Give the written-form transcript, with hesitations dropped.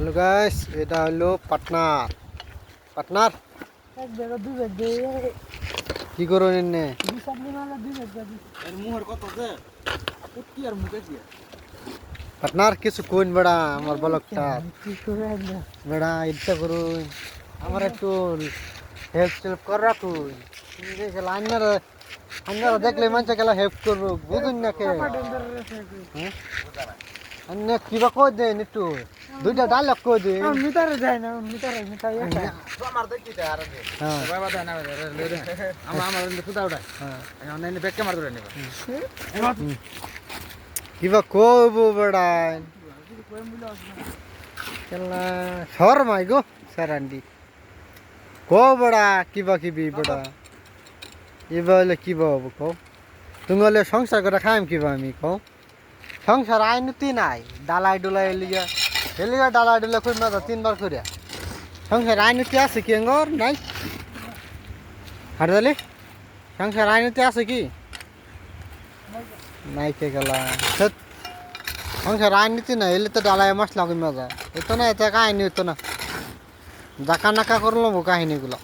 Hello guys, এটা হলো partner. Partner এক জায়গা দুই ব্যাগ দিয়ে কি করো নিন্নে? দুই সামনে মারলে দুই ব্যাগ যাবি এর মুহের কত যে কি আর মুখে কি পার্টনার কিছু কোন বেড়া আমার বলকটা কি করে না বেড়া ইচ্ছা করুন আমার একটু হেল্প টেল্প কর রাখুন। তুমি দেখে আন্নারা দেখলে মানুষ গেলে হেল্প করবো, বুঝুন না কে? হ্যাঁ অন্য কিবা কই দেন একটু, দুইটা ডায়লগ কই দেন। মিটারে যায় না মিটারে একটা আমার দেখি তে আর হ্যাঁ বাবা দা না লই দে আমার সুদা উড়ায় হ্যাঁ এখন এনে বেকে মার ধরে নিবা কিবা কইবো বেড়া কেলা শর্মাই গো সারান্ডি কো বেড়া কিবা কিবি বেড়া এবার হলে কিবা হবো কও? তুমি হলে সংসার করে খাইম কিবা আমি কও? সংসার আইনতি নাই, ডালাই ডুলাই এলিগা ডালাই ডুলাই খুব মজা 3 বার করিয়া। সংসার আইনতি আছে কি এঙ্গর নাই? হারদালি সংসার আইনতি আছে কি নাই? কে গেলা সংসার আইনতি না এলে তো ডালাই মশলা খুব মজা এতো না, এত কাহিনী হতো না, জাকা নাকা করলাম কাহিনীগুলো।